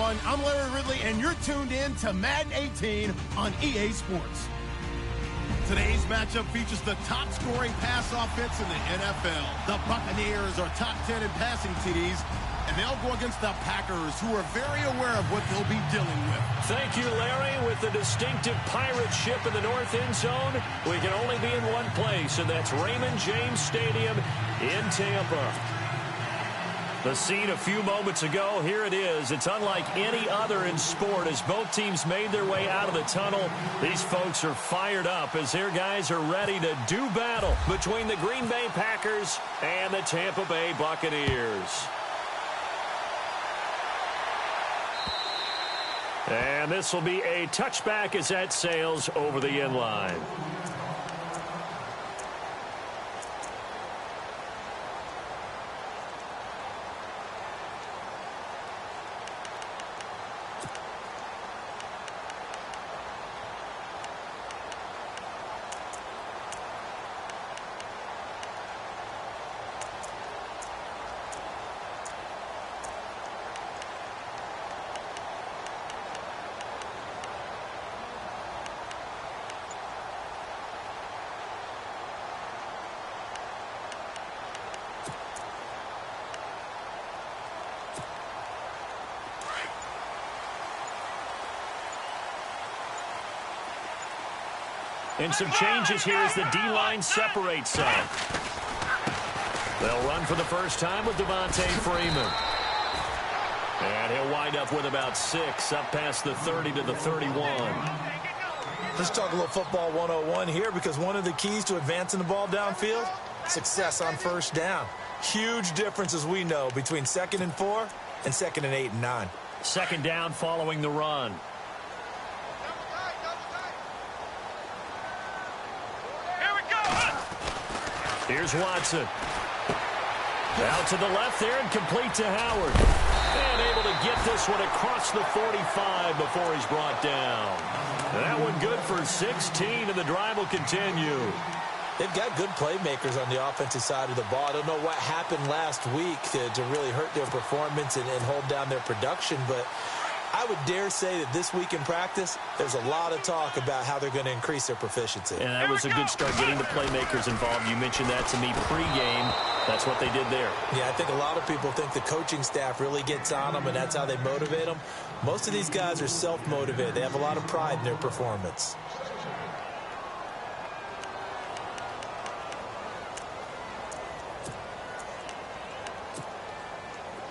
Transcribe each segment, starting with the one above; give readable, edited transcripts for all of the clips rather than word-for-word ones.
everyone. I'm Larry Ridley, and you're tuned in to Madden 18 on EA Sports. Today's matchup features the top-scoring pass offense in the NFL. The Buccaneers are top 10 in passing TDs, and they'll go against the Packers, who are very aware of what they'll be dealing with. Thank you, Larry. With the distinctive pirate ship in the north end zone, we can only be in one place, and that's Raymond James Stadium in Tampa. The scene a few moments ago, here it is. It's unlike any other in sport as both teams made their way out of the tunnel. These folks are fired up as their guys are ready to do battle between the Green Bay Packers and the Tampa Bay Buccaneers. And this will be a touchback as that sails over the end line. And some changes here as the D-line separates some. They'll run for the first time with Devontae Freeman. And he'll wind up with about 6 up past the 30 to the 31. Let's talk a little football 101 here, because one of the keys to advancing the ball downfield, success on first down. Huge difference, as we know, between 2nd and 4 and 2nd and 8 and 9. Second down following the run. Here's Watson. Out to the left there and complete to Howard. And able to get this one across the 45 before he's brought down. That one good for 16, and the drive will continue. They've got good playmakers on the offensive side of the ball. I don't know what happened last week to really hurt their performance and hold down their production, but I would dare say that this week in practice, there's a lot of talk about how they're going to increase their proficiency. And that was a good start, getting the playmakers involved. You mentioned that to me pregame. That's what they did there. Yeah, I think a lot of people think the coaching staff really gets on them, and that's how they motivate them. Most of these guys are self-motivated. They have a lot of pride in their performance.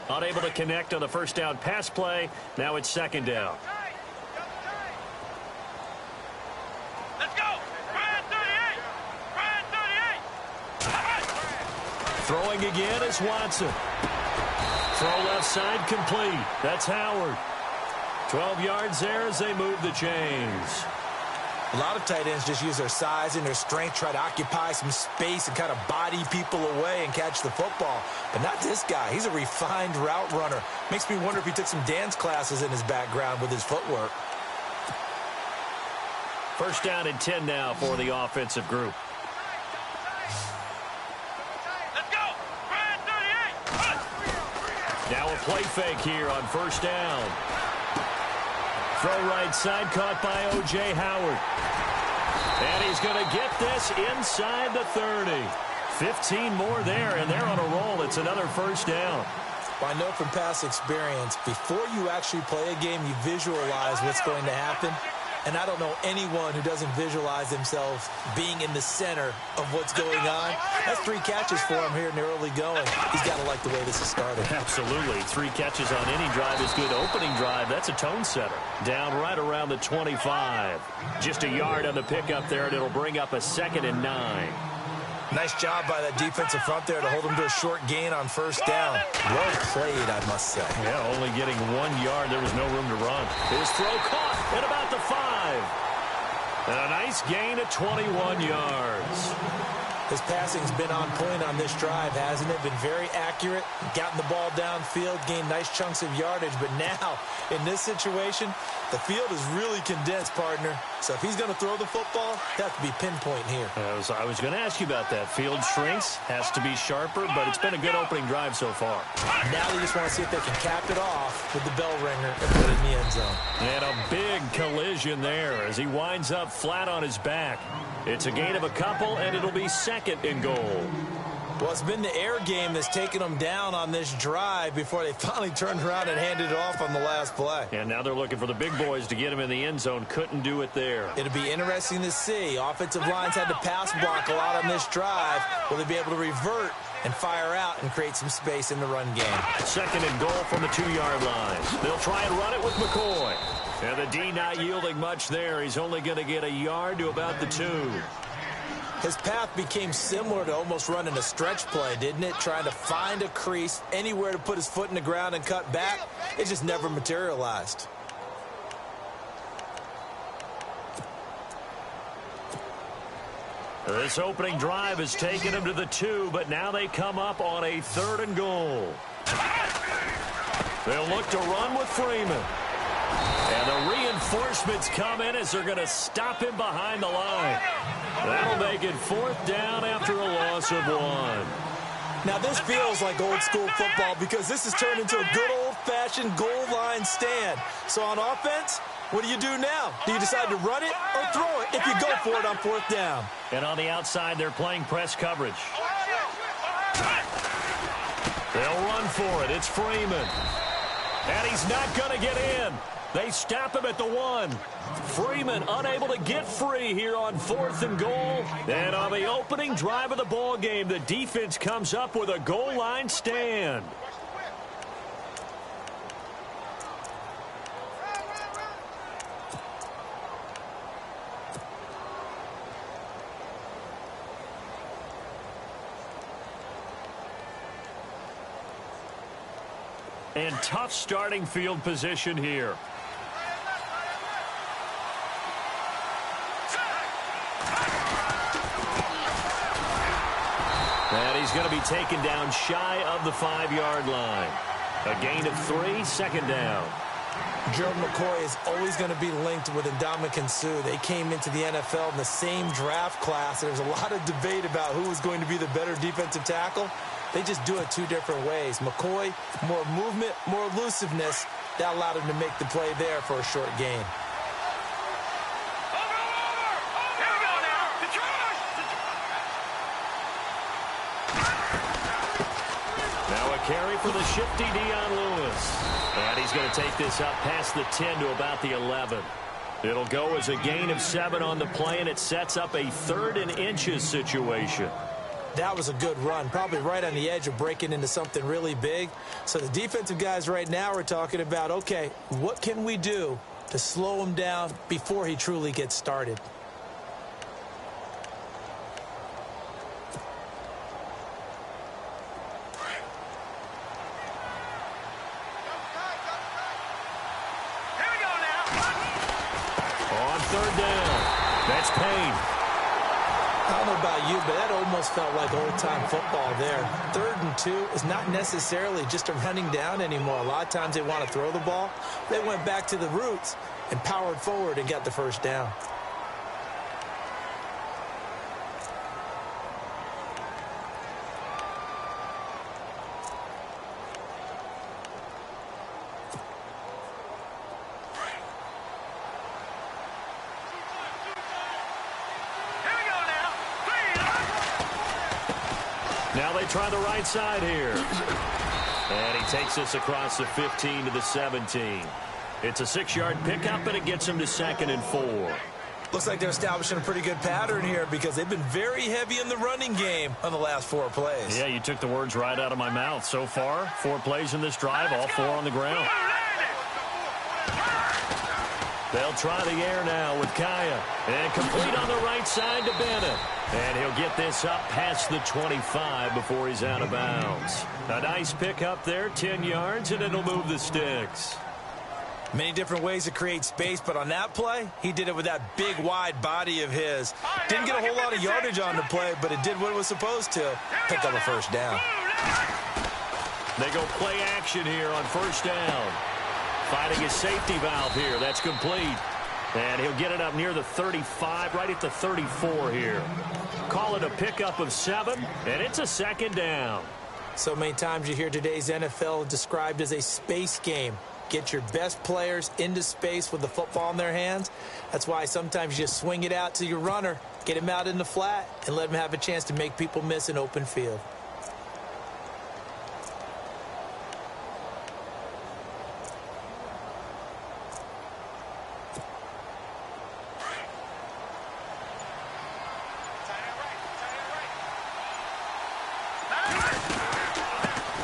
Unable to connect on the first down pass play. Now it's second down. Let's go! Brian 38! Brian 38! Throwing again is Watson. Throw left side complete. That's Howard. 12 yards there as they move the chains. A lot of tight ends just use their size and their strength, try to occupy some space and kind of body people away and catch the football. But not this guy. He's a refined route runner. Makes me wonder if he took some dance classes in his background with his footwork. First down and 10 now for the offensive group. Let's go! Brian 38! Now a play fake here on first down. Throw right side, caught by O.J. Howard. And he's going to get this inside the 30. 15 more there, and they're on a roll. It's another first down. Well, I know from past experience, before you actually play a game, you visualize what's going to happen. And I don't know anyone who doesn't visualize themselves being in the center of what's going on. That's 3 catches for him here in the early going. He's got to like the way this is started. Absolutely. 3 catches on any drive is good. Opening drive, that's a tone setter. Down right around the 25. Just a yard on the pickup there, and it'll bring up a 2nd and 9. Nice job by that defensive front there to hold him to a short gain on first down. Well played, I must say. Yeah, only getting 1 yard. There was no room to run. His throw caught at about the 5. And a nice gain of 21 yards. His passing's been on point on this drive, hasn't it? Been very accurate, gotten the ball downfield, gained nice chunks of yardage. But now, in this situation, the field is really condensed, partner. So if he's going to throw the football, that has to be pinpoint here. I was going to ask you about that. Field shrinks, has to be sharper, but it's been a good opening drive so far. Now they just want to see if they can cap it off with the bell ringer and put it in the end zone. And a big collision there as he winds up flat on his back. It's a gain of a couple, and it'll be second and goal. Well, it's been the air game that's taken them down on this drive before they finally turned around and handed it off on the last play. And now they're looking for the big boys to get him in the end zone. Couldn't do it there. It'll be interesting to see. Offensive lines had to pass block a lot on this drive. Will they be able to revert and fire out and create some space in the run game? Second and goal from the 2-yard line. They'll try and run it with McCoy. And the D not yielding much there. He's only going to get a yard to about the 2. His path became similar to almost running a stretch play, didn't it? Trying to find a crease, anywhere to put his foot in the ground and cut back. It just never materialized. This opening drive has taken him to the 2, but now they come up on a 3rd and goal. They'll look to run with Freeman. And the reinforcements come in as they're going to stop him behind the line. That'll make it 4th down after a loss of 1. Now this feels like old school football because this has turned into a good old-fashioned goal line stand. So on offense, what do you do now? Do you decide to run it or throw it if you go for it on 4th down? And on the outside, they're playing press coverage. They'll run for it. It's Freeman. And he's not going to get in. They stop him at the 1. Freeman unable to get free here on 4th and goal. And on the opening drive of the ball game, the defense comes up with a goal line stand. And tough starting field position here. And he's going to be taken down shy of the 5-yard line. A gain of 3, 2nd down. Gerald McCoy is always going to be linked with Ndamukong Suh. They came into the NFL in the same draft class. There's a lot of debate about who was going to be the better defensive tackle. They just do it 2 different ways. McCoy, more movement, more elusiveness. That allowed him to make the play there for a short gain. Now a carry for the shifty Dion Lewis. And he's going to take this up past the 10 to about the 11. It'll go as a gain of 7 on the play, and it sets up a 3rd and inches situation. That was a good run, probably right on the edge of breaking into something really big. So the defensive guys right now are talking about, okay, what can we do to slow him down before he truly gets started? Here we go now. On 3rd down, that's Payne. I don't know about you, but that almost felt like old-time football there. 3rd and 2 is not necessarily just a running down anymore. A lot of times they want to throw the ball. They went back to the roots and powered forward and got the 1st down. Now they try the right side here. And he takes this across the 15 to the 17. It's a 6-yard pickup, and it gets him to 2nd and 4. Looks like they're establishing a pretty good pattern here because they've been very heavy in the running game on the last 4 plays. Yeah, you took the words right out of my mouth. So far, 4 plays in this drive, all 4 on the ground. They'll try the air now with Kaya. And complete on the right side to Bennett. And he'll get this up past the 25 before he's out of bounds. A nice pickup there, 10 yards, and it'll move the sticks. Many different ways to create space, but on that play, he did it with that big, wide body of his. Didn't get a whole lot of yardage on the play, but it did what it was supposed to. Pick up a first down. They go play action here on first down. Finding his safety valve here. That's complete. And he'll get it up near the 35, right at the 34 here. Call it a pickup of 7, and it's a second down. So many times you hear today's NFL described as a space game. Get your best players into space with the football in their hands. That's why sometimes you just swing it out to your runner, get him out in the flat, and let him have a chance to make people miss an open field.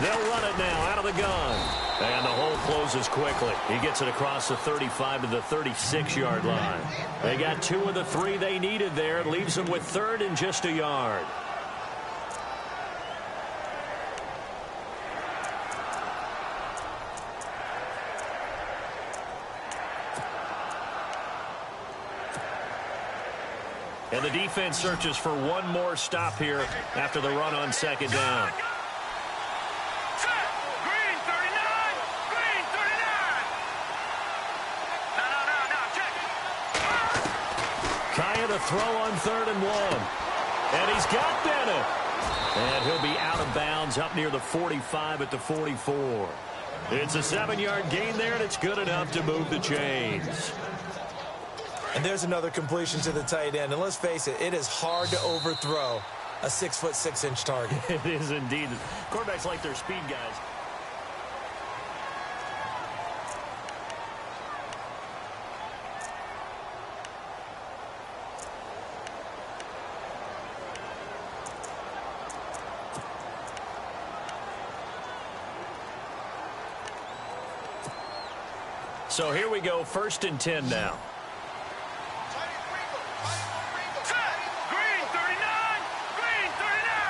They'll run it now out of the gun. And the hole closes quickly. He gets it across the 35 to the 36-yard line. They got 2 of the 3 they needed there. It leaves them with 3rd and just a yard. And the defense searches for one more stop here after the run on second down. To throw on 3rd and 1. And he's got Bennett. And he'll be out of bounds up near the 45 at the 44. It's a 7-yard gain there, and it's good enough to move the chains. And there's another completion to the tight end. And let's face it, it is hard to overthrow a 6'6" target. It is indeed. Quarterbacks like their speed guys. So here we go, 1st and 10 now. Green 39! Green 39!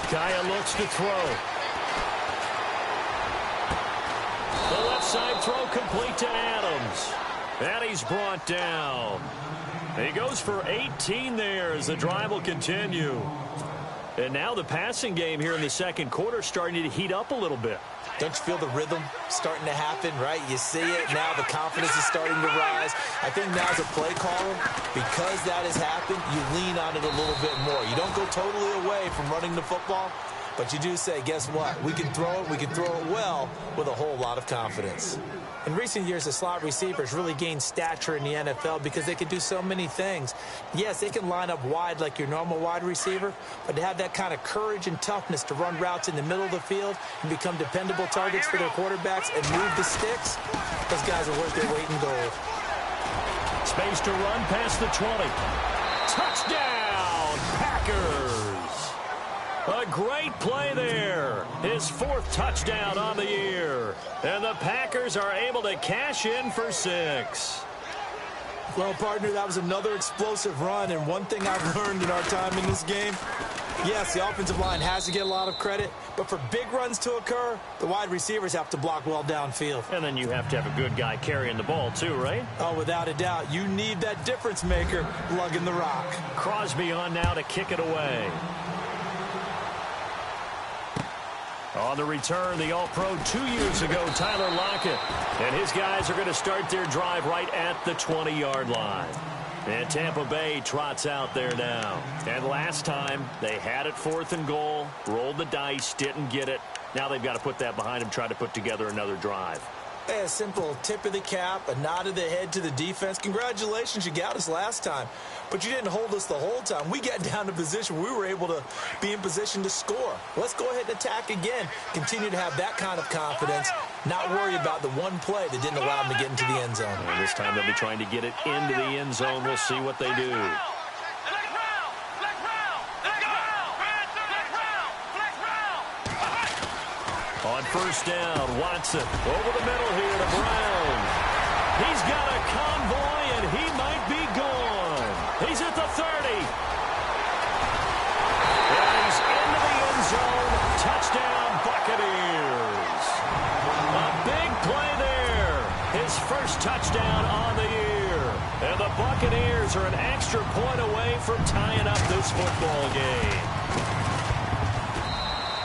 Kaya looks to throw. The left side throw complete to Adams. And he's brought down. He goes for 18 there as the drive will continue. And now the passing game here in the second quarter starting to heat up a little bit. Don't you feel the rhythm starting to happen, right? You see it now. The confidence is starting to rise. I think now as a play caller, because that has happened, you lean on it a little bit more. You don't go totally away from running the football, but you do say, guess what? We can throw it. We can throw it well with a whole lot of confidence. In recent years, the slot receivers really gained stature in the NFL because they can do so many things. Yes, they can line up wide like your normal wide receiver, but to have that kind of courage and toughness to run routes in the middle of the field and become dependable targets for their quarterbacks and move the sticks, those guys are worth their weight in gold. Space to run past the 20. Touchdown, Packers! A great play there. His 4th touchdown on the year. And the Packers are able to cash in for 6. Well, partner, that was another explosive run. And one thing I've learned in our time in this game, yes, the offensive line has to get a lot of credit. But for big runs to occur, the wide receivers have to block well downfield. And then you have to have a good guy carrying the ball too, right? Oh, without a doubt. You need that difference maker lugging the rock. Crosby on now to kick it away. On the return, the All-Pro 2 years ago, Tyler Lockett. And his guys are going to start their drive right at the 20-yard line. And Tampa Bay trots out there now. And last time, they had it 4th and goal, rolled the dice, didn't get it. Now they've got to put that behind them, try to put together another drive. A simple tip of the cap, a nod of the head to the defense. Congratulations, you got us last time. But you didn't hold us the whole time. We got down to position. We were able to be in position to score. Let's go ahead and attack again. Continue to have that kind of confidence. Not worry about the one play that didn't allow them to get into the end zone. And this time they'll be trying to get it into the end zone. We'll see what they do. On first down, Watson over the middle here to Brown. He's got a convoy, and he might be gone. He's at the 30. And he's into the end zone. Touchdown, Buccaneers. first touchdown on the year. And the Buccaneers are an extra point away from tying up this football game.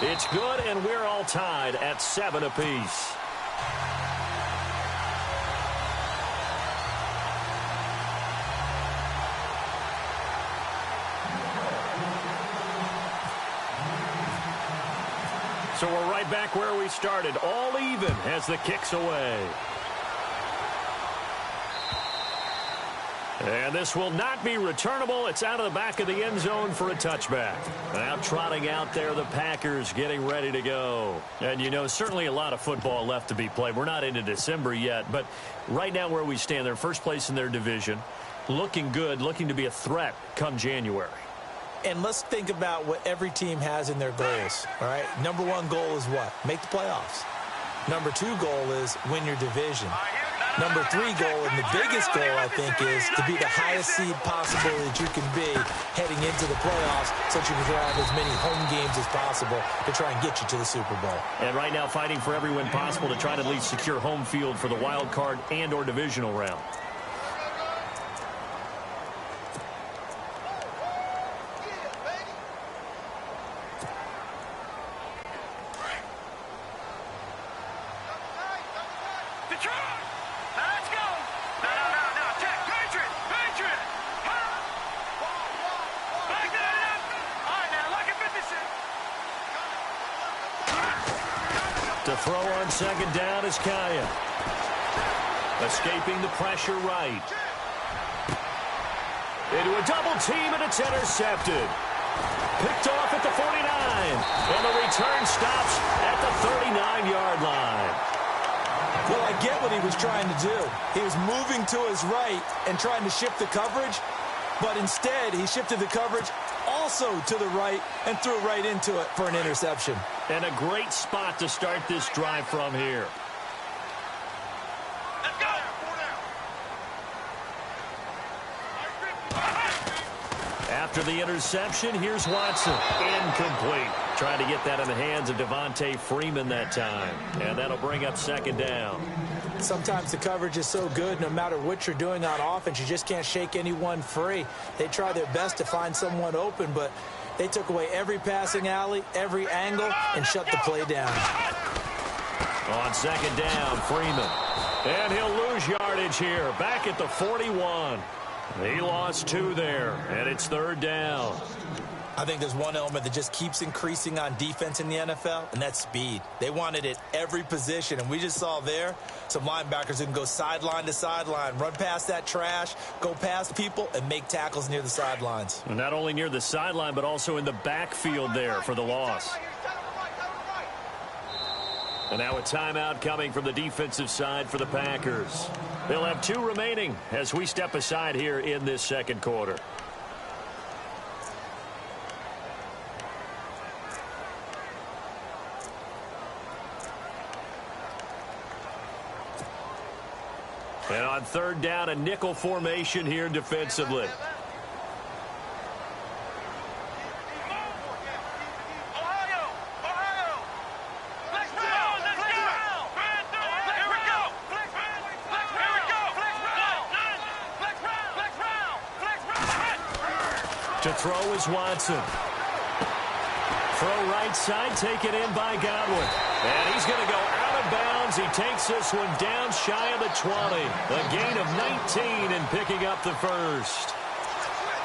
It's good, and we're all tied at 7 apiece. So we're right back where we started, all even as the kick's away. And this will not be returnable. It's out of the back of the end zone for a touchback. Now trotting out there, the Packers getting ready to go. And, you know, certainly a lot of football left to be played. We're not into December yet, but right now where we stand, they're first place in their division. Looking good, looking to be a threat come January. And let's think about what every team has in their goals, all right? Number one goal is what? Make the playoffs. Number two goal is win your division. Number three goal, and the biggest goal, I think, is to be the highest seed possible that you can be heading into the playoffs so that you can have as many home games as possible to try and get you to the Super Bowl. And right now fighting for every win possible to try to at least secure home field for the wild card and or divisional round. To throw on second down is Kaya. Escaping the pressure right. Into a double team, and it's intercepted. Picked off at the 49. And the return stops at the 39-yard line. Well, I get what he was trying to do. He was moving to his right and trying to shift the coverage, but instead he shifted the coverage also to the right and threw right into it for an interception. And a great spot to start this drive from here. Let's go. After the interception, here's Watson. Incomplete. Trying to get that in the hands of Devontae Freeman that time. And that'll bring up second down. Sometimes the coverage is so good, no matter what you're doing on offense, you just can't shake anyone free. They try their best to find someone open, but they took away every passing alley, every angle, and shut the play down. On second down, Freeman. And he'll lose yardage here, back at the 41. He lost 2 there, and it's third down. I think there's one element that just keeps increasing on defense in the NFL, and that's speed. They want it at every position, and we just saw there some linebackers who can go sideline to sideline, run past that trash, go past people, and make tackles near the sidelines. And not only near the sideline, but also in the backfield there for the loss. And now a timeout coming from the defensive side for the Packers. They'll have 2 remaining as we step aside here in this second quarter. And on third down, a nickel formation here defensively. To throw is Watson. Throw right side, taken in by Godwin. And he's going to go out of bounds. He takes this one down shy of the 20. A gain of 19 and picking up the first.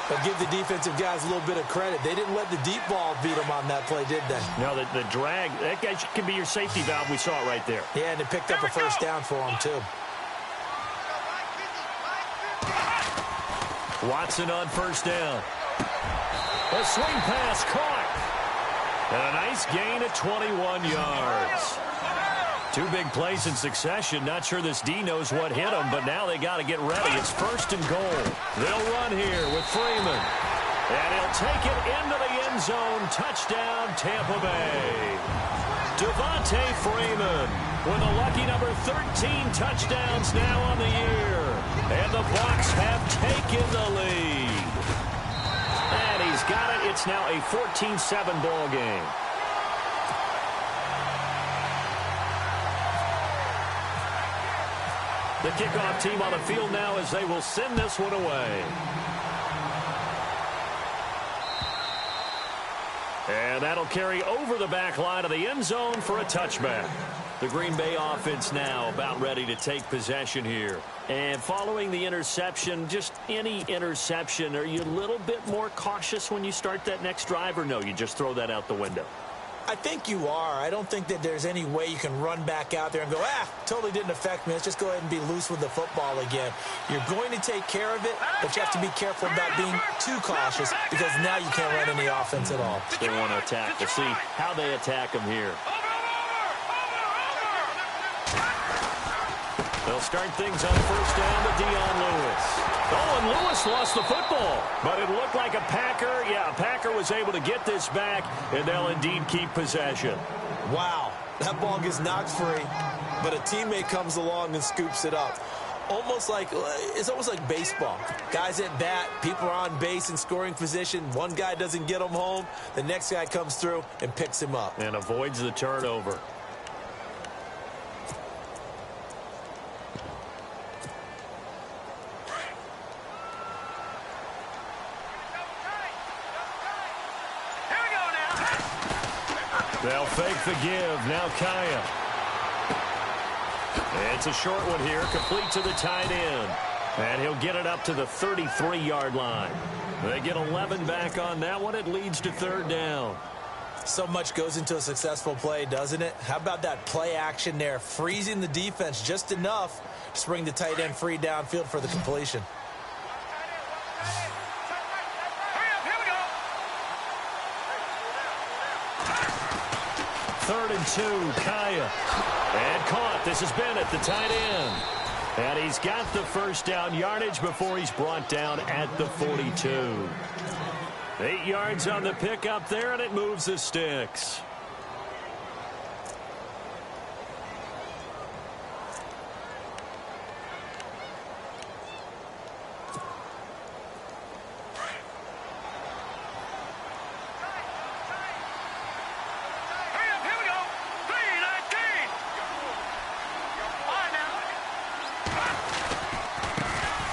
But give the defensive guys a little bit of credit. They didn't let the deep ball beat them on that play, did they? No, the drag, that guy can be your safety valve. We saw it right there. Yeah, and it picked up a first down for him, too. Watson on first down. A swing pass caught. And a nice gain of 21 yards. 2 big plays in succession. Not sure this D knows what hit him, but now they got to get ready. It's first and goal. They'll run here with Freeman. And he'll take it into the end zone. Touchdown, Tampa Bay. Devontae Freeman with a lucky number 13 touchdowns now on the year. And the Bucs have taken the lead. And he's got it. It's now a 14-7 ball game. The kickoff team on the field now as they will send this one away. And that'll carry over the back line of the end zone for a touchback. The Green Bay offense now about ready to take possession here. And following the interception, just any interception, are you a little bit more cautious when you start that next drive, or no, you just throw that out the window? I think you are. I don't think that there's any way you can run back out there and go, totally didn't affect me. Let's just go ahead and be loose with the football again. You're going to take care of it, but you have to be careful about being too cautious because now you can't run any offense at all. They want to attack. We'll see how they attack them here. They'll start things on first down to Dion Lewis. Oh, and Lewis lost the football. But it looked like a Packer. Yeah, a Packer was able to get this back, and they'll indeed keep possession. Wow, that ball gets knocked free, but a teammate comes along and scoops it up. It's almost like baseball. Guys at bat, people are on base in scoring position. One guy doesn't get him home. The next guy comes through and picks him up. And avoids the turnover. They'll fake the give. Now Kaya. It's a short one here, complete to the tight end. And he'll get it up to the 33-yard line. They get 11 back on that one. It leads to third down. So much goes into a successful play, doesn't it? How about that play action there? Freezing the defense just enough to bring the tight end free downfield for the completion. Third and 2, Kaya. And caught. This is Bennett, the tight end. And he's got the first down yardage before he's brought down at the 42. 8 yards on the pickup there, and it moves the sticks.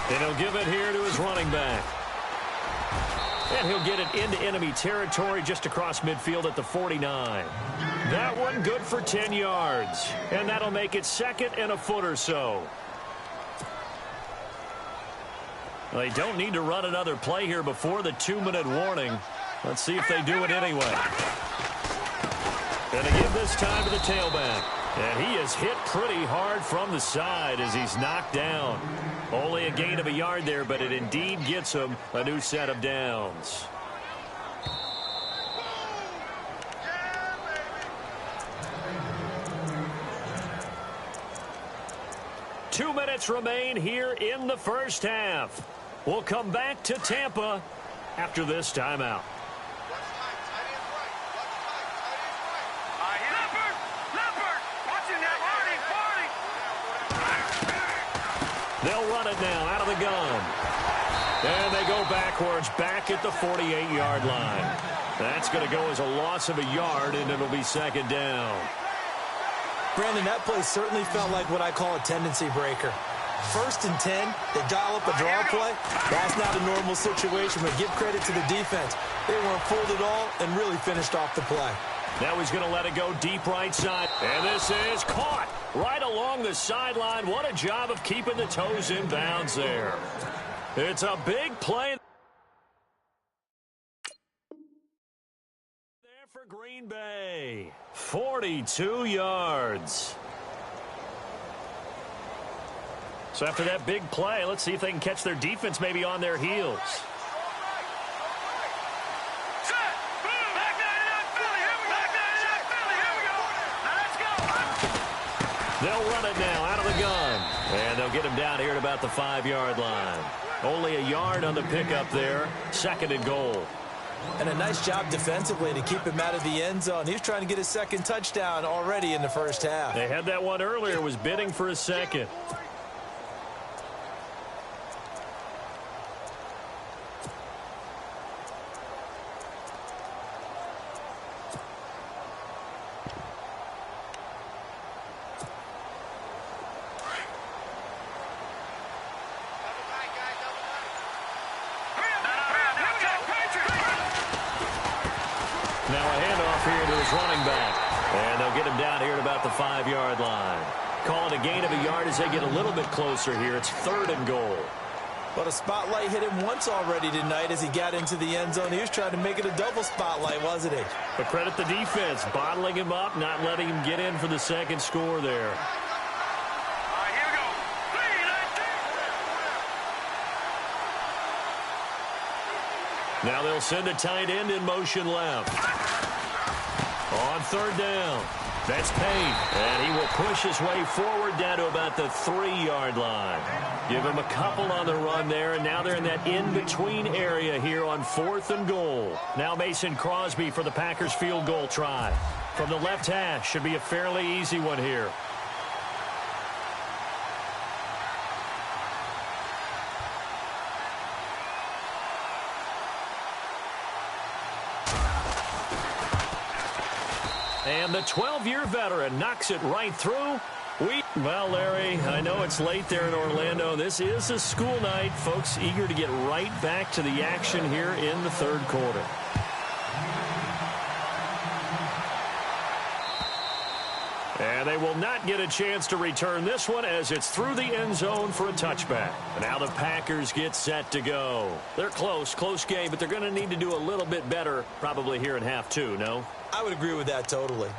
And he'll give it here to his running back. And he'll get it into enemy territory just across midfield at the 49. That one good for 10 yards. And that'll make it second and a foot or so. They don't need to run another play here before the 2-minute warning. Let's see if they do it anyway. And they give this time to the tailback. And he is hit pretty hard from the side as he's knocked down. Only a gain of a yard there, but it indeed gets him a new set of downs. Two minutes remain here in the first half. We'll come back to Tampa after this timeout. They'll run it now out of the gun. And they go backwards, back at the 48-yard line. That's going to go as a loss of a yard, and it'll be second down. Brandon, that play certainly felt like what I call a tendency breaker. First and 10, they dial up a draw play. That's not a normal situation, but give credit to the defense. They weren't fooled at all and really finished off the play. Now he's going to let it go deep right side. And this is caught right along the sideline. What a job of keeping the toes in bounds there. It's a big play there for Green Bay. 42 yards. So after that big play, let's see if they can catch their defense maybe on their heels. They'll run it now out of the gun. And they'll get him down here at about the 5-yard line. Only a yard on the pickup there. Second and goal. And a nice job defensively to keep him out of the end zone. He was trying to get his second touchdown already in the first half. They had that one earlier, was bidding for a second. Now a handoff here to his running back. And they'll get him down here at about the 5-yard line. Call it a gain of a yard as they get a little bit closer here. It's 3rd and goal. But a spotlight hit him once already tonight as he got into the end zone. He was trying to make it a double spotlight, wasn't he? But credit the defense, bottling him up, not letting him get in for the second score there. Here we go. Now they'll send a tight end in motion left. On 3rd down. That's Payne, and he will push his way forward down to about the 3-yard line. Give him a couple on the run there, and now they're in that in-between area here on 4th and goal. Now Mason Crosby for the Packers field goal try. From the left hash, should be a fairly easy one here. And the 12-year veteran knocks it right through. Well, Larry, I know it's late there in Orlando. This is a school night. Folks eager to get right back to the action here in the 3rd quarter. And they will not get a chance to return this one as it's through the end zone for a touchback. And now the Packers get set to go. They're close game, but they're going to need to do a little bit better probably here in half 2, no? I would agree with that totally.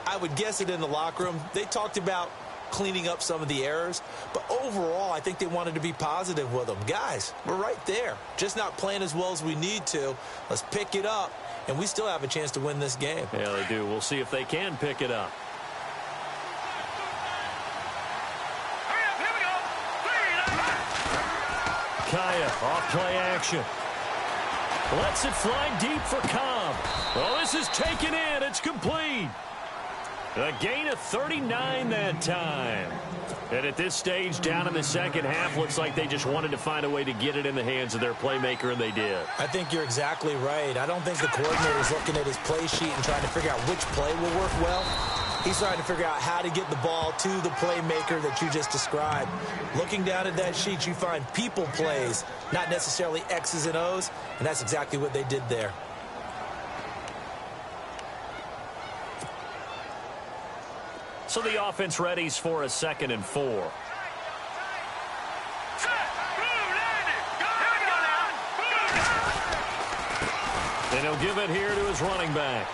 I would guess it in the locker room. They talked about cleaning up some of the errors, but overall, I think they wanted to be positive with them. Guys, we're right there. Just not playing as well as we need to. Let's pick it up, and we still have a chance to win this game. Yeah, they do. We'll see if they can pick it up. Kaya, off play action. Lets it fly deep for Cobb. Well, this is taken in. It's complete. A gain of 39 that time. And at this stage, down in the second half, looks like they just wanted to find a way to get it in the hands of their playmaker, and they did. I think you're exactly right. I don't think the coordinator's looking at his play sheet and trying to figure out which play will work well. He's trying to figure out how to get the ball to the playmaker that you just described. Looking down at that sheet, you find people plays, not necessarily X's and O's, and that's exactly what they did there. So the offense readies for a 2nd and 4. And he'll give it here to his running back.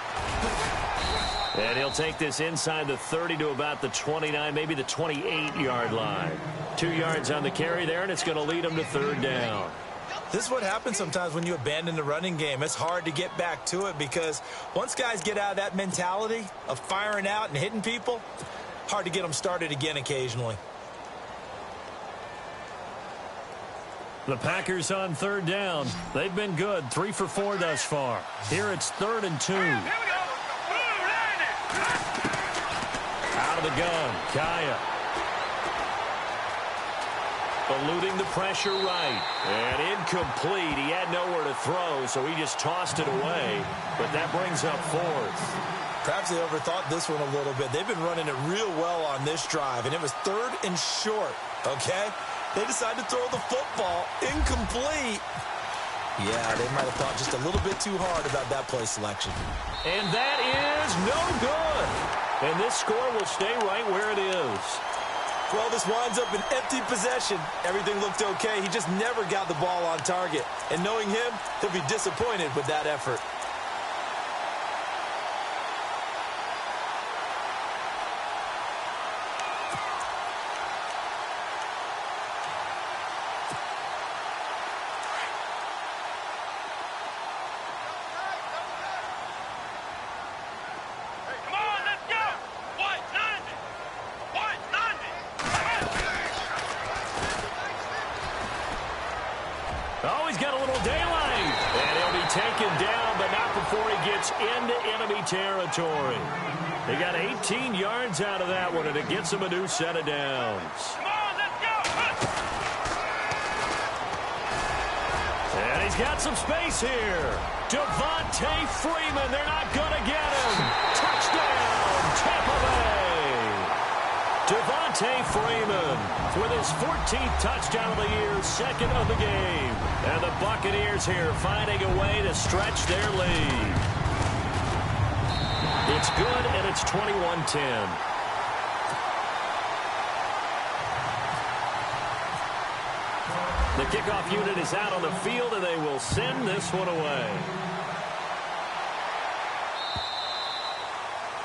And he'll take this inside the 30 to about the 29, maybe the 28-yard line. 2 yards on the carry there, and it's going to lead him to 3rd down. This is what happens sometimes when you abandon the running game. It's hard to get back to it because once guys get out of that mentality of firing out and hitting people, hard to get them started again occasionally. The Packers on 3rd down. They've been good, 3 for 4 thus far. Here it's 3rd and 2. Out of the gun, Kaya. Eluding the pressure right. And incomplete. He had nowhere to throw, so he just tossed it away. But that brings up 4th. Perhaps they overthought this one a little bit. They've been running it real well on this drive, and it was 3rd and short, okay? They decided to throw the football. Incomplete. Yeah, they might have thought just a little bit too hard about that play selection. And that is no good. And this score will stay right where it is. Well, this winds up an empty possession. Everything looked okay. He just never got the ball on target. And knowing him, he'll be disappointed with that effort. Oh, he's got a little daylight. And he'll be taken down, but not before he gets into enemy territory. They got 18 yards out of that one, and it gets him a new set of downs. Come on, let's go. And he's got some space here. Devontae Freeman, they're not going to get him. Touchdown, Tampa Bay. Devontae Freeman with his 14th touchdown of the year, 2nd of the game. And the Buccaneers here finding a way to stretch their lead. It's good, and it's 21-10. The kickoff unit is out on the field, and they will send this one away.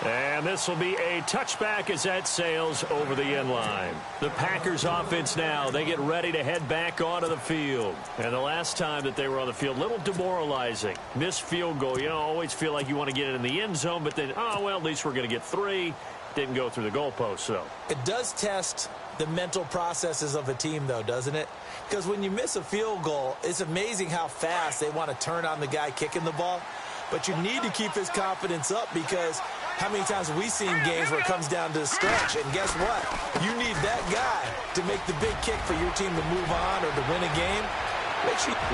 And this will be a touchback as that sails over the end line. The Packers offense now, they get ready to head back onto the field. And the last time that they were on the field, a little demoralizing. Missed field goal. You know, always feel like you want to get it in the end zone, but then, oh, well, at least we're going to get 3. Didn't go through the goalpost, though. It does test the mental processes of a team, though, doesn't it? Because when you miss a field goal, it's amazing how fast they want to turn on the guy kicking the ball. But you need to keep his confidence up, because how many times have we seen games where it comes down to the stretch? And guess what? You need that guy to make the big kick for your team to move on or to win a game.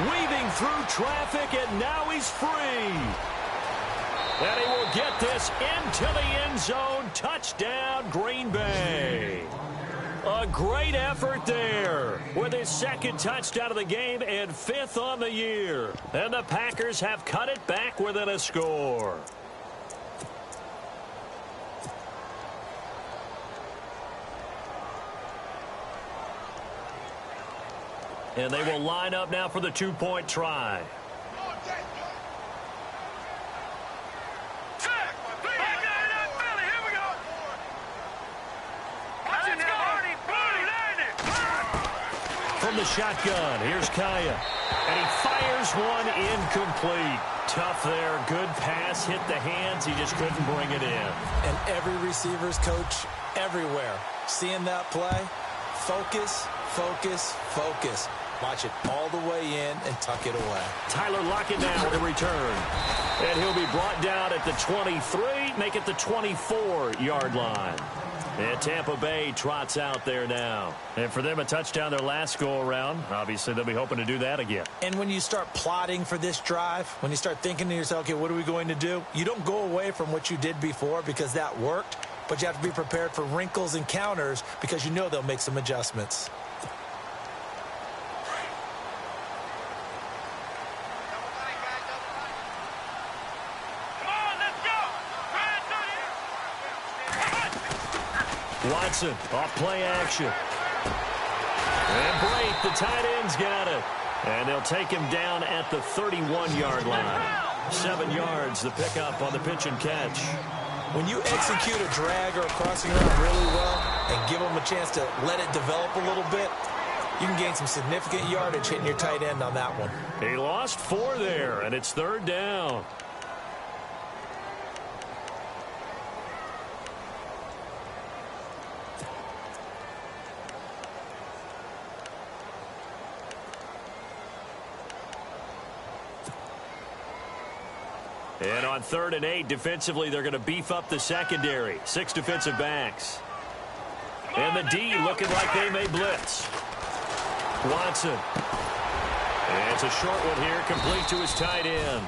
Weaving through traffic, and now he's free. And he will get this into the end zone. Touchdown, Green Bay. A great effort there with his second touchdown of the game and 5th on the year. And the Packers have cut it back within a score. And they will line up now for the 2-point try. From the shotgun, here's Kaya. And he fires one incomplete. Tough there. Good pass. Hit the hands. He just couldn't bring it in. And every receiver's coach everywhere, seeing that play, focus, focus, focus. Watch it all the way in and tuck it away. Tyler Lockett now with a return. And he'll be brought down at the 23, make it the 24-yard line. And Tampa Bay trots out there now. And for them, a touchdown their last go-around. Obviously, they'll be hoping to do that again. And when you start plotting for this drive, when you start thinking to yourself, okay, what are we going to do? You don't go away from what you did before because that worked, but you have to be prepared for wrinkles and counters because you know they'll make some adjustments. Watson, off play action. And Brate, the tight end's got it. And they'll take him down at the 31-yard line. 7 yards, the pickup on the pitch and catch. When you execute a drag or a crossing route really well and give them a chance to let it develop a little bit, you can gain some significant yardage hitting your tight end on that one. He lost 4 there, and it's 3rd down. And on 3rd and 8, defensively, they're going to beef up the secondary. 6 defensive backs. And the D looking like they may blitz. Watson. And it's a short one here, complete to his tight end.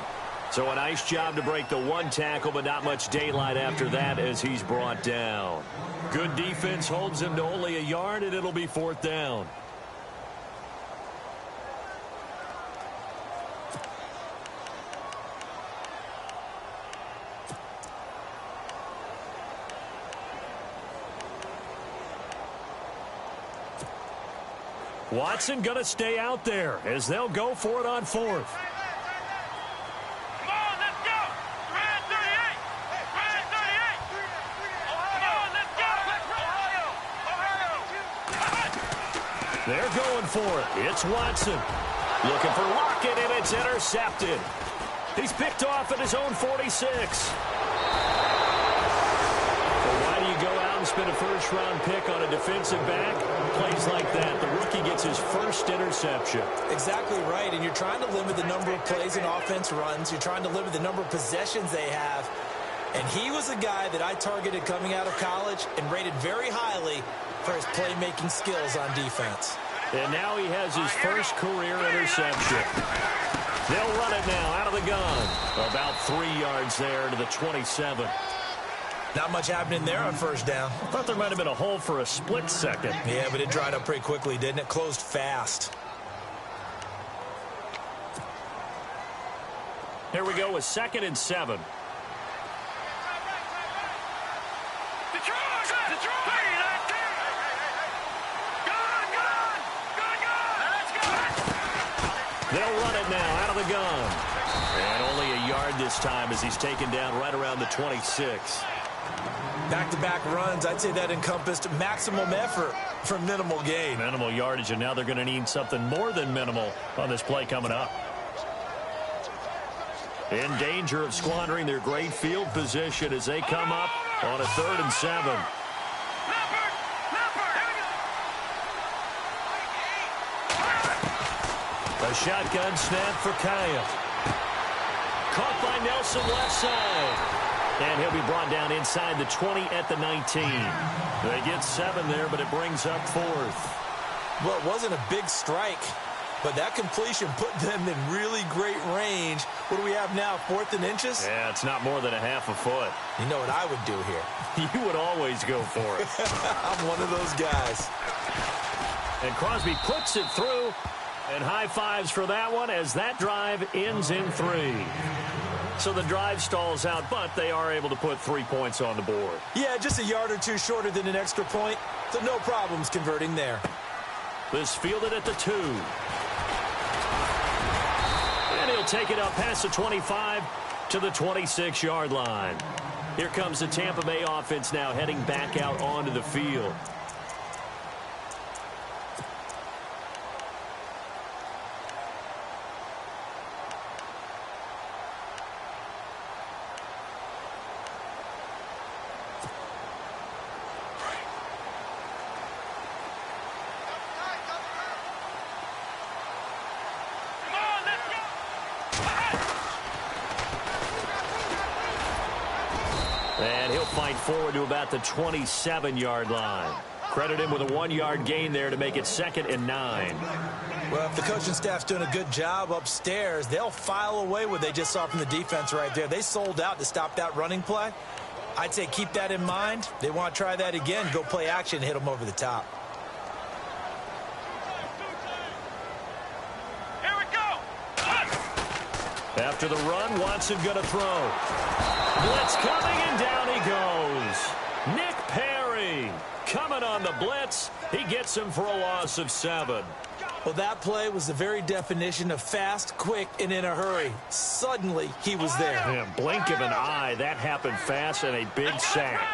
So a nice job to break the 1 tackle, but not much daylight after that as he's brought down. Good defense holds him to only a yard, and it'll be 4th down. Watson going to stay out there as they'll go for it on 4th. Come on, let's go. Red 38. Red 38. Come on, let's go. Ohio. They're going for it. It's Watson. Looking for Lockett, and it's intercepted. He's picked off at his own 46. Why do you go out and spend a first-round pick on a defensive back? Plays like that, the rookie gets his first interception. Exactly right, and you're trying to limit the number of plays and offense runs. You're trying to limit the number of possessions they have. And he was a guy that I targeted coming out of college and rated very highly for his playmaking skills on defense. And now he has his first career interception. They'll run it now out of the gun. About 3 yards there to the 27. Not much happening there on 1st down. I thought there might have been a hole for a split second. Yeah, but it dried up pretty quickly, didn't it? Closed fast. Here we go with 2nd and 7. They'll run it now out of the gun. And only a yard this time as he's taken down right around the 26. Back-to-back runs, I'd say that encompassed maximum effort for minimal gain. Minimal yardage, and now they're going to need something more than minimal on this play coming up. In danger of squandering their great field position as they come up on a 3rd and 7. A shotgun snap for Kaya. Caught by Nelson left side. And he'll be brought down inside the 20 at the 19. They get 7 there, but it brings up 4th. Well, it wasn't a big strike, but that completion put them in really great range. What do we have now, 4th and inches? Yeah, it's not more than a half a foot. You know what I would do here? You would always go for it. I'm one of those guys. And Crosby puts it through. And high fives for that one as that drive ends in 3. So the drive stalls out, but they are able to put 3 points on the board. Yeah, just a yard or two shorter than an extra point, so no problems converting there. This fielded at the 2. And he'll take it up past the 25 to the 26-yard line. Here comes the Tampa Bay offense now heading back out onto the field. And he'll fight forward to about the 27-yard line. Credit him with a 1-yard gain there to make it 2nd and 9. Well, if the coaching staff's doing a good job upstairs, they'll file away what they just saw from the defense right there. They sold out to stop that running play. I'd say keep that in mind. They want to try that again, go play action, and hit them over the top. Here we go. After the run, Watson going to throw. Blitz coming, and down he goes. Nick Perry coming on the blitz. He gets him for a loss of 7. Well, that play was the very definition of fast, quick, and in a hurry. Suddenly, he was there. Yeah, blink of an eye. That happened fast and a big sack.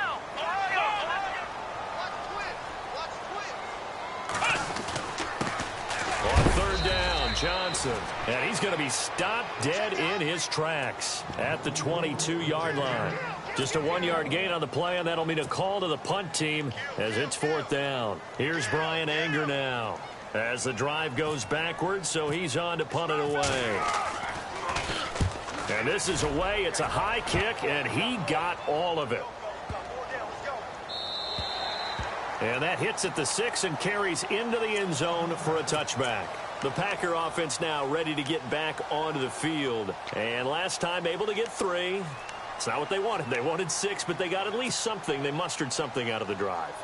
On 3rd down, Johnson. And he's going to be stopped dead in his tracks at the 22-yard line. Just a 1-yard gain on the play, and that'll mean a call to the punt team as it's 4th down. Here's Brian Anger now as the drive goes backwards, so he's on to punt it away. And this is away. It's a high kick, and he got all of it. And that hits at the 6 and carries into the end zone for a touchback. The Packer offense now ready to get back onto the field. And last time able to get 3. It's not what they wanted. They wanted 6, but they got at least something. They mustered something out of the drive.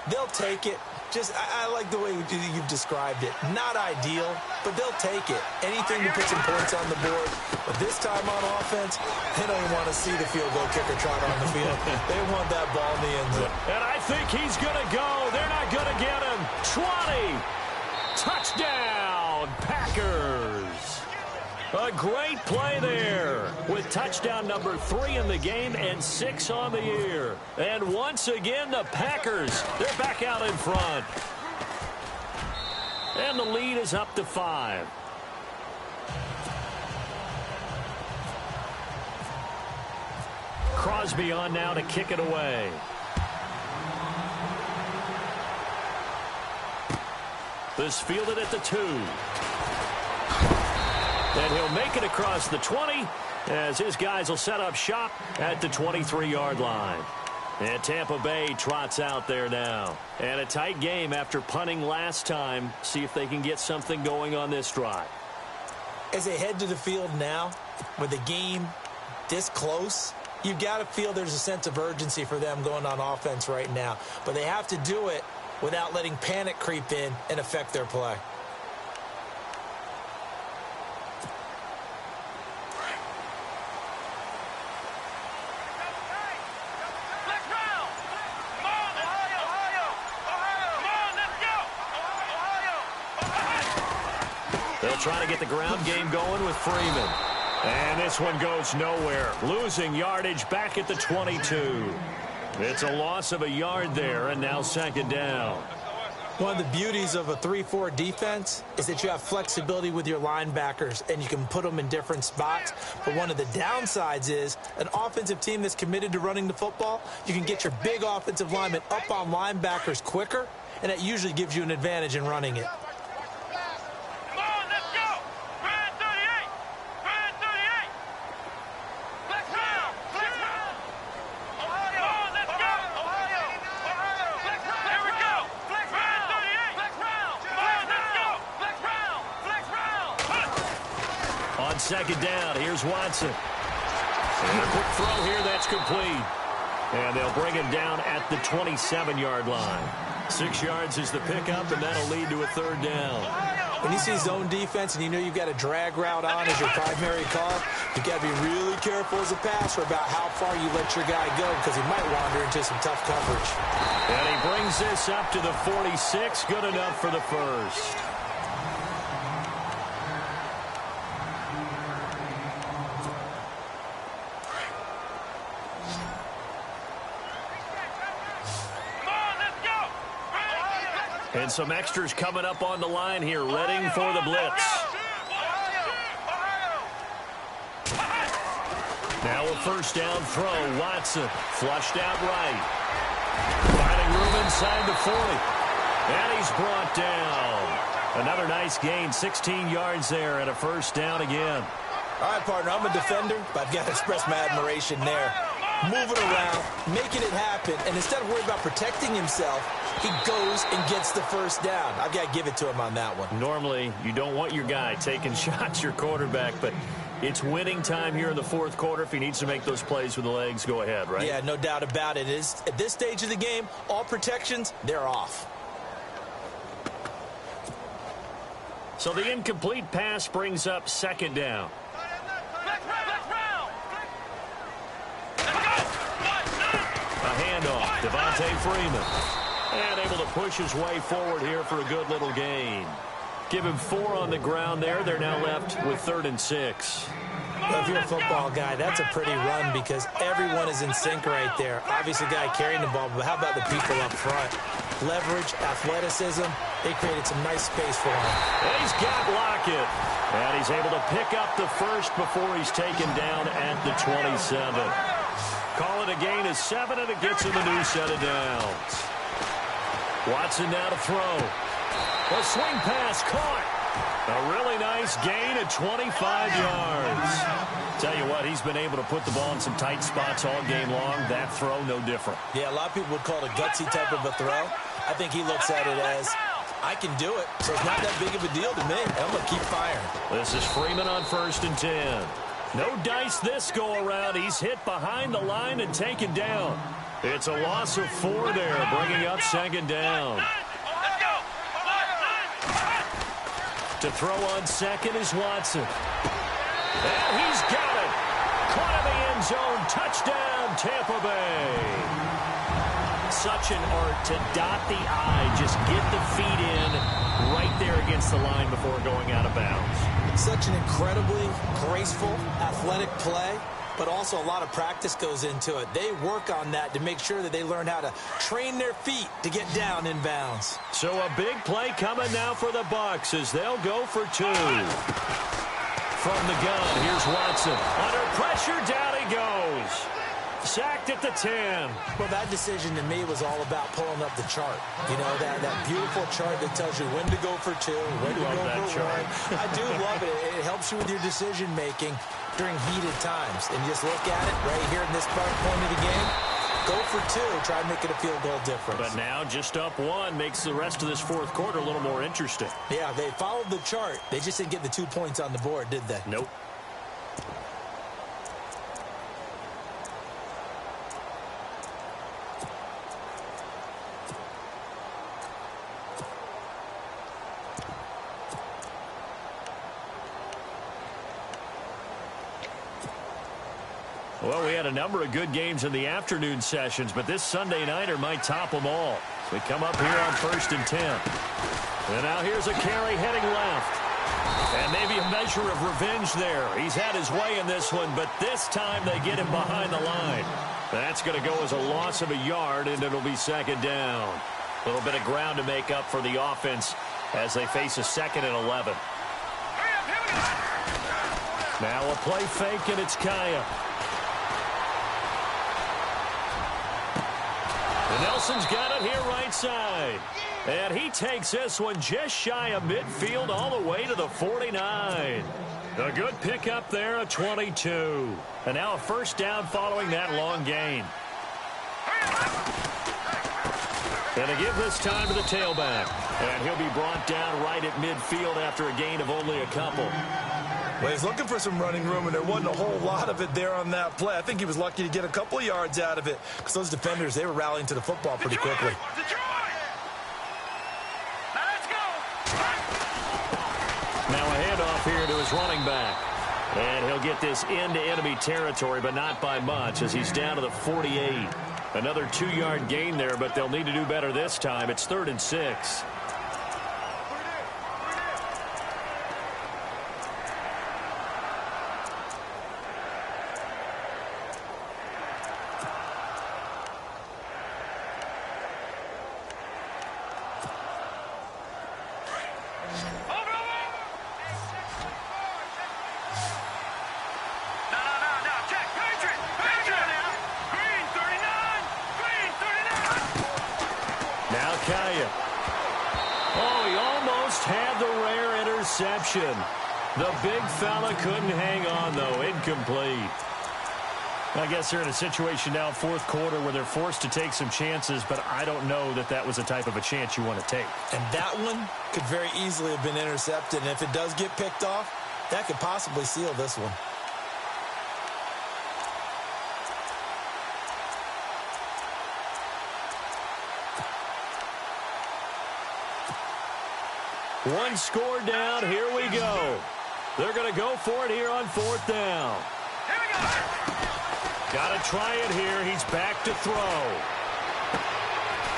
They'll take it. Just, I like the way you've described it. Not ideal, but they'll take it. Anything to put some points on the board. But this time on offense, they don't even want to see the field goal kicker trot on the field. They want that ball in the end zone. And I think he's going to go. They're not going to get him. 20. Touchdown, Packers. A great play there with touchdown number 3 in the game and 6 on the year. And once again, the Packers, they're back out in front. And the lead is up to 5. Crosby on now to kick it away. This fielded at the 2. And he'll make it across the 20 as his guys will set up shop at the 23-yard line. And Tampa Bay trots out there now. And a tight game after punting last time. See if they can get something going on this drive. As they head to the field now, with the game this close, you've got to feel there's a sense of urgency for them going on offense right now. But they have to do it without letting panic creep in and affect their play. They'll They'll try to get the ground game going with Freeman. And this one goes nowhere. Losing yardage back at the 22. It's a loss of a yard there, and now second down. One of the beauties of a 3-4 defense is that you have flexibility with your linebackers, and you can put them in different spots. But one of the downsides is an offensive team that's committed to running the football, you can get your big offensive linemen up on linebackers quicker, and that usually gives you an advantage in running it. Second down, here's Watson. And a quick throw here, that's complete. And they'll bring him down at the 27-yard line. 6 yards is the pickup, and that'll lead to a third down. When you see zone defense and you know you've got a drag route on as your primary call, you've got to be really careful as a passer about how far you let your guy go because he might wander into some tough coverage. And he brings this up to the 46, good enough for the first. And some extras coming up on the line here, readying for the blitz. Now a first down throw. Watson flushed out right. Finding room inside the 40. And he's brought down. Another nice gain, 16 yards there, and a first down again. All right, partner, I'm a defender, but I've got to express my admiration there. Moving around, making it happen, and instead of worrying about protecting himself, he goes and gets the first down. I've got to give it to him on that one. Normally, you don't want your guy taking shots, your quarterback, but it's winning time here in the fourth quarter. If he needs to make those plays with the legs, go ahead, right? Yeah, no doubt about it. At this stage of the game, all protections, they're off. So the incomplete pass brings up second down. A handoff, Devontae Freeman. And able to push his way forward here for a good little gain. Give him 4 on the ground there. They're now left with 3rd and 6. Well, if you're a football guy, that's a pretty run because everyone is in sync right there. Obviously, the guy carrying the ball, but how about the people up front? Leverage, athleticism, they created some nice space for him. And he's got Lockett. And he's able to pick up the first before he's taken down at the 27. Call it a gain of 7, and it gets him a new set of downs. Watson now to throw. A swing pass caught. A really nice gain of 25 yards. Tell you what, he's been able to put the ball in some tight spots all game long. That throw, no different. Yeah, a lot of people would call it a gutsy type of a throw. I think he looks at it as, I can do it, so it's not that big of a deal to me. I'm going to keep firing. This is Freeman on 1st and 10. No dice this go-around. He's hit behind the line and taken down. It's a loss of 4 there, bringing up second down. To throw on second is Watson. And he's got it. Caught in the end zone. Touchdown, Tampa Bay. Such an art to dot the I. Just get the feet in right there against the line before going out of bounds. Such an incredibly graceful, athletic play, but also a lot of practice goes into it. They work on that to make sure that they learn how to train their feet to get down in bounds. So a big play coming now for the Bucs as they'll go for 2. From the gun, here's Watson. Under pressure, down he goes. Sacked at the 10. Well, that decision to me was all about pulling up the chart. You know, that beautiful chart that tells you when to go for 2, when to go for 1. I do love it. It helps you with your decision-making during heated times. And just look at it right here in this point of the game. Go for 2. Try and make it a field goal difference. But now just up 1 makes the rest of this fourth quarter a little more interesting. Yeah, they followed the chart. They just didn't get the 2 points on the board, did they? Nope. Well, we had a number of good games in the afternoon sessions, but this Sunday nighter might top them all. So we come up here on 1st and 10. And now here's a carry heading left. And maybe a measure of revenge there. He's had his way in this one, but this time they get him behind the line. That's going to go as a loss of a yard, and it'll be second down. A little bit of ground to make up for the offense as they face a 2nd and 11. Now a play fake, and it's Kaya. And Nelson's got it here right side. And he takes this one just shy of midfield all the way to the 49. A good pickup there, a 22. And now a first down following that long gain. And a give this time to the tailback. And he'll be brought down right at midfield after a gain of only a couple. Well, he's looking for some running room, and there wasn't a whole lot of it there on that play. I think he was lucky to get a couple of yards out of it because those defenders, they were rallying to the football pretty quickly. Now a handoff here to his running back. And he'll get this into enemy territory, but not by much as he's down to the 48. Another 2-yard gain there, but they'll need to do better this time. It's 3rd and 6. The big fella couldn't hang on, though. Incomplete. I guess they're in a situation now, 4th quarter, where they're forced to take some chances, but I don't know that that was the type of a chance you want to take. And that one could very easily have been intercepted, and if it does get picked off, that could possibly seal this one. One score down. Here we go. They're going to go for it here on 4th down. Here we go. Got to try it here. He's back to throw.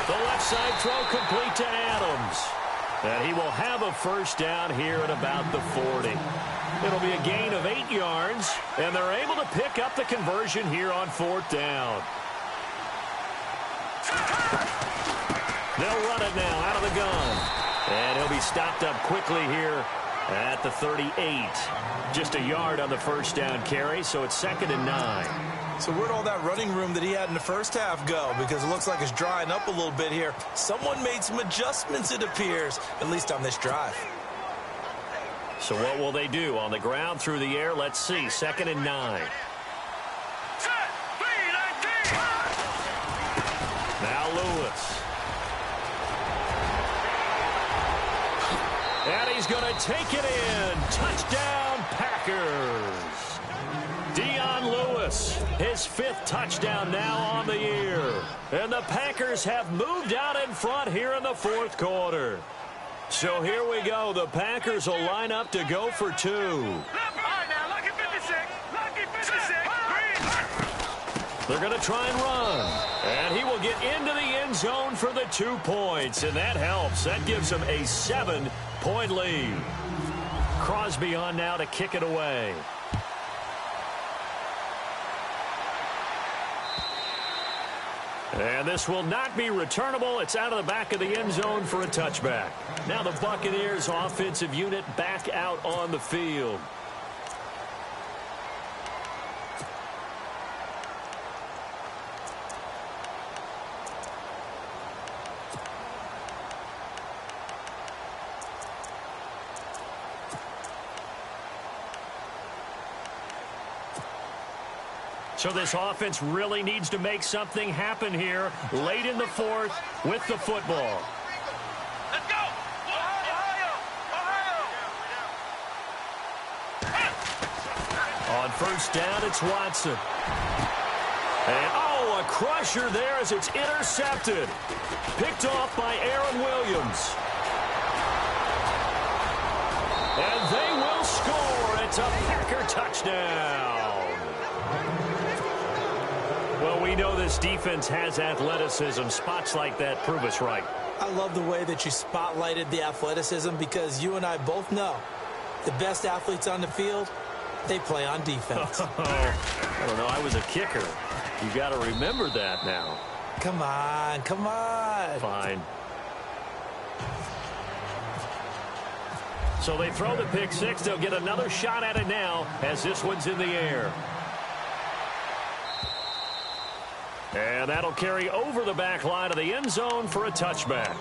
The left side throw complete to Adams. And he will have a first down here at about the 40. It'll be a gain of 8 yards, and they're able to pick up the conversion here on 4th down. They'll run it now out of the gun. And he'll be stopped up quickly here at the 38. Just a yard on the first down carry, so it's 2nd and 9. So where'd all that running room that he had in the first half go? Because it looks like it's drying up a little bit here. Someone made some adjustments, it appears, at least on this drive. So what will they do? On the ground, through the air, let's see. 2nd and 9. Now Lewis. And he's going to take it in. Touchdown, Packers. Dion Lewis, his 5th touchdown now on the year. And the Packers have moved out in front here in the 4th quarter. So here we go. The Packers will line up to go for 2. They're going to try and run. And he will get into the end zone for the 2 points. And that helps. That gives him a 7-point lead. Crosby on now to kick it away. And this will not be returnable. It's out of the back of the end zone for a touchback. Now the Buccaneers offensive unit back out on the field. So this offense really needs to make something happen here late in the 4th with the football. Let's go! Ohio! Ohio! On first down, it's Watson. And, oh, a crusher there as it's intercepted. Picked off by Aaron Williams. And they will score. It's a Packer touchdown. Well, we know this defense has athleticism. Spots like that prove us right. I love the way that you spotlighted the athleticism because you and I both know The best athletes on the field, they play on defense. I don't know. I was a kicker. You got to remember that now. Come on, come on. Fine. So they throw the pick six. They'll get another shot at it now as this one's in the air. And that'll carry over the back line of the end zone for a touchback.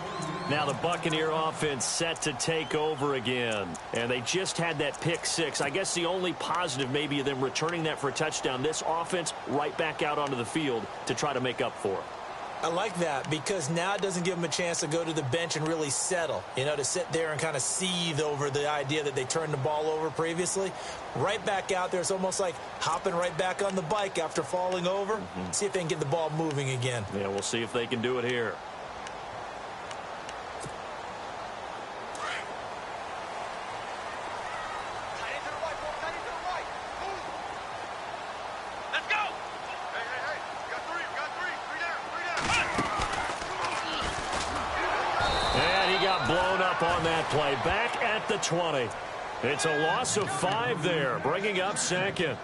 Now the Buccaneer offense set to take over again. And they just had that pick six. I guess the only positive maybe of them returning that for a touchdown. This offense right back out onto the field to try to make up for it. I like that because now it doesn't give them a chance to go to the bench and really settle, to sit there and kind of seethe over the idea that they turned the ball over previously. Right back out there, it's almost like hopping right back on the bike after falling over. See if they can get the ball moving again. Yeah, we'll see if they can do it here. Blown up on that play. Back at the 20. It's a loss of 5 there, bringing up second.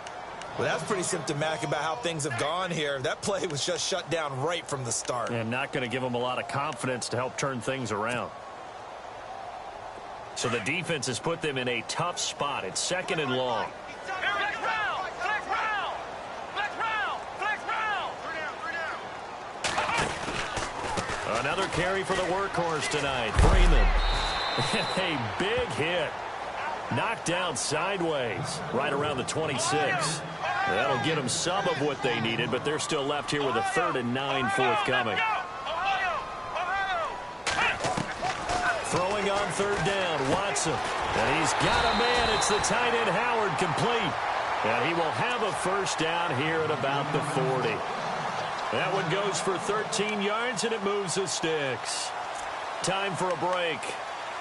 Well, that's pretty symptomatic about how things have gone here. That play was just shut down right from the start. And not going to give them a lot of confidence to help turn things around. So the defense has put them in a tough spot. It's second and long. Another carry for the workhorse tonight. Freeman. A big hit. Knocked down sideways right around the 26. That'll get them some of what they needed, but they're still left here with a 3rd and 9 forthcoming. Throwing on 3rd down, Watson. And he's got a man. It's the tight end Howard complete. And he will have a first down here at about the 40. That one goes for 13 yards, and it moves the sticks. Time for a break.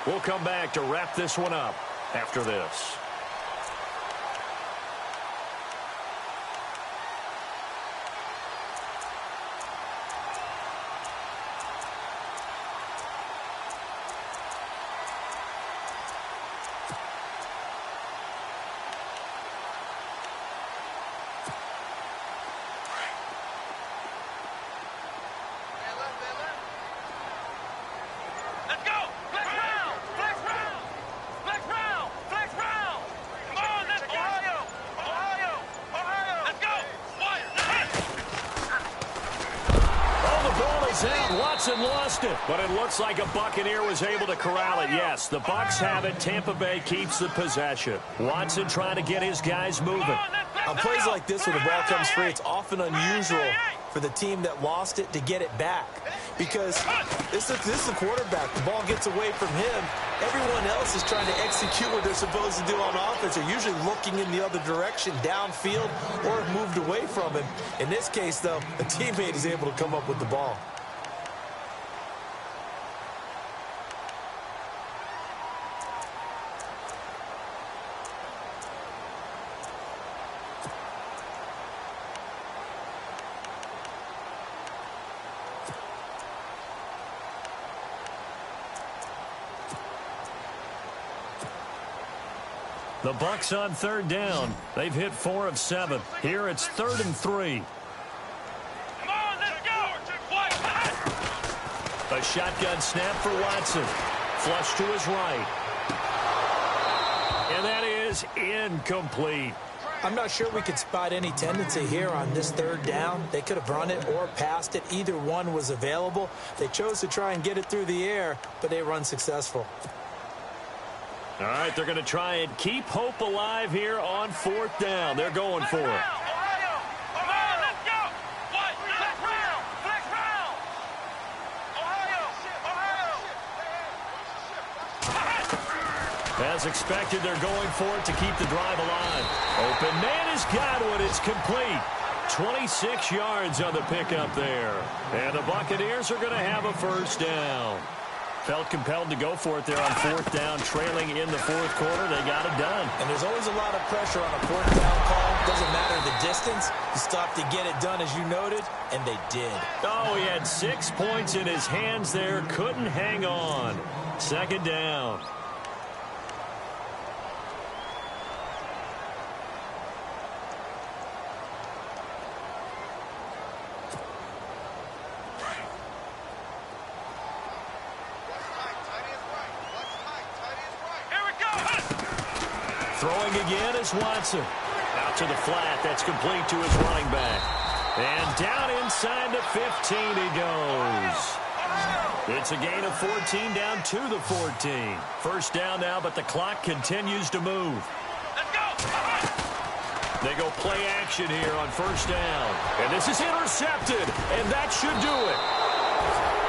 We'll come back to wrap this one up after this. Watson lost it, but it looks like a Buccaneer was able to corral it. Yes, the Bucs have it. Tampa Bay keeps the possession. Watson trying to get his guys moving. On plays like this where the ball comes free, it's often unusual for the team that lost it to get it back. Because this is the quarterback. The ball gets away from him. Everyone else is trying to execute what they're supposed to do on offense. They're usually looking in the other direction, downfield, or have moved away from him. In this case, though, a teammate is able to come up with the ball. The Bucs on 3rd down. They've hit 4 of 7. Here it's 3rd and 3. Come on, let's go. A shotgun snap for Watson. Flush to his right. And that is incomplete. I'm not sure we could spot any tendency here on this 3rd down. They could have run it or passed it. Either one was available. They chose to try and get it through the air, but they were unsuccessful. All right, they're going to try and keep hope alive here on 4th down. They're going for it. As expected, they're going for it to keep the drive alive. Open man has got one. It's complete. 26 yards on the pickup there. And the Buccaneers are going to have a first down. Felt compelled to go for it there on 4th down, trailing in the 4th quarter. They got it done. And there's always a lot of pressure on a 4th down call. Doesn't matter the distance. You stop to get it done, as you noted, and they did. Oh, he had 6 points in his hands there. Couldn't hang on. 2nd down. Throwing again is Watson. Out to the flat. That's complete to his running back. And down inside the 15 he goes. It's a gain of 14 down to the 14. First down now, but the clock continues to move. Let's go. They go play action here on first down. And this is intercepted, and that should do it.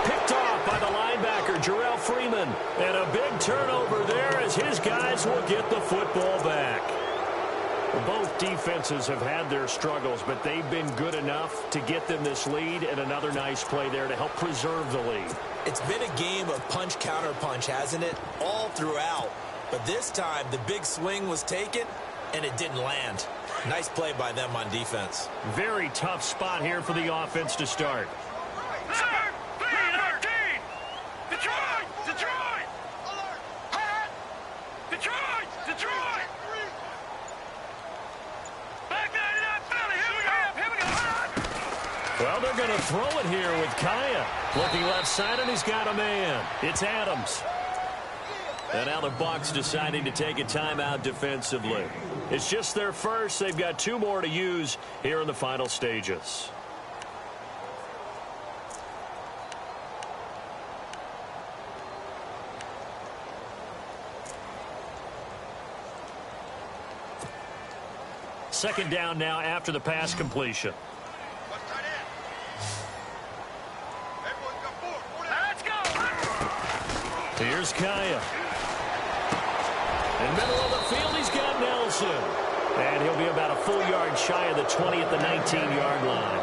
Picked off by the linebacker, Jarrell Freeman. And a big turnover there as his guys will get the football back. Both defenses have had their struggles, but they've been good enough to get them this lead, and another nice play there to help preserve the lead. It's been a game of punch-counter-punch, hasn't it? All throughout. But this time, the big swing was taken, and it didn't land. Nice play by them on defense. Very tough spot here for the offense to start. Third, 13. Detroit, Detroit. Detroit, Detroit. Back 99 Philly. Here we go. Well, they're going to throw it here with Kaya. Looking left side, and he's got a man. It's Adams. And now the Bucs deciding to take a timeout defensively. It's just their first. They've got 2 more to use here in the final stages. Second down now after the pass completion. Let's go. Here's Kaya. In the middle of the field, he's got Nelson. And he'll be about a full yard shy of the 20 at the 19-yard line.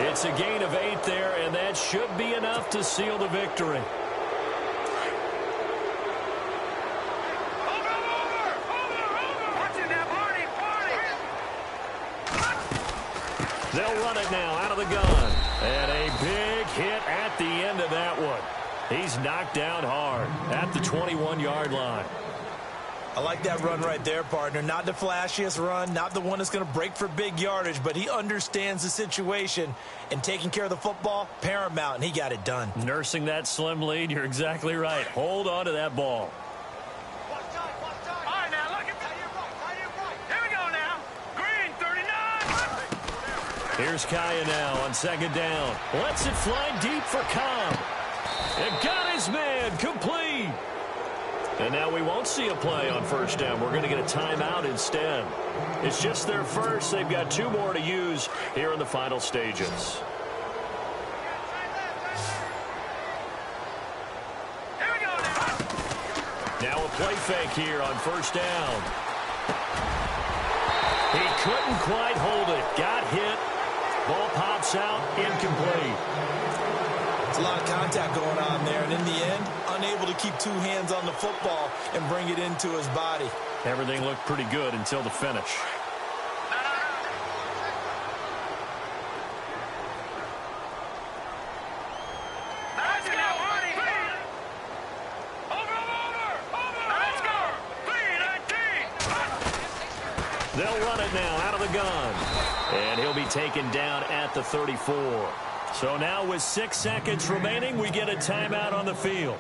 It's a gain of 8 there, and that should be enough to seal the victory. They'll run it now out of the gun. And a big hit at the end of that one. He's knocked down hard at the 21-yard line. I like that run right there, partner. Not the flashiest run, not the one that's going to break for big yardage, but he understands the situation, and taking care of the football, paramount, and he got it done. Nursing that slim lead, you're exactly right. Hold on to that ball. All right, now look at that. Here we go now. Green, 39. Here's Kaya now on second down. Lets it fly deep for Cobb. And got his man complete. And now we won't see a play on first down. We're going to get a timeout instead. It's just their first. They've got 2 more to use here in the final stages. Here we go now. Now a play fake here on first down. He couldn't quite hold it. Got hit. Ball pops out. Incomplete. It's a lot of contact going on there, and in the end, unable to keep 2 hands on the football and bring it into his body. Everything looked pretty good until the finish. Let's go, Marty. Over. Let's go. Green, 19. They'll run it now out of the gun. And he'll be taken down at the 34. So now with 6 seconds remaining, we get a timeout on the field.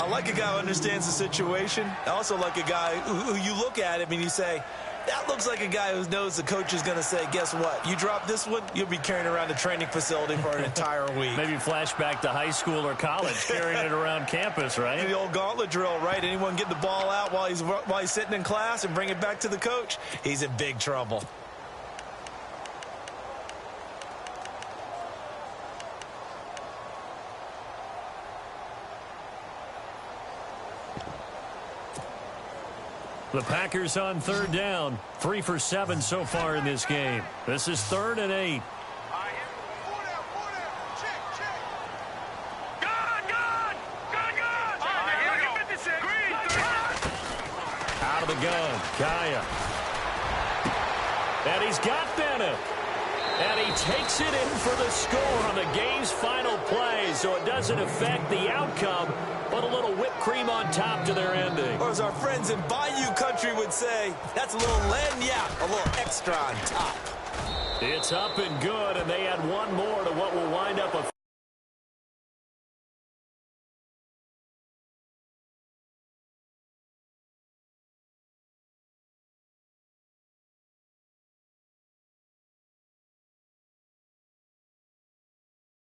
I like a guy who understands the situation. I also like a guy who you look at him and you say, that looks like a guy who knows the coach is going to say, guess what? You drop this one, you'll be carrying around the training facility for an entire week. Maybe flashback to high school or college, carrying it around campus, right? The old gauntlet drill, right? Anyone get the ball out while he's sitting in class and bring it back to the coach, he's in big trouble. The Packers on third down. 3 for 7 so far in this game. This is 3rd and 8. Out of the gun, Kaya. And he's got Bennett. And he takes it in for the score on the game's final play, so it doesn't affect the outcome, but a little whipped cream on top to their ending. Or as our friends in Bayou country would say, that's a little lagniappe, a little extra on top. It's up and good, and they add 1 more to what will wind up a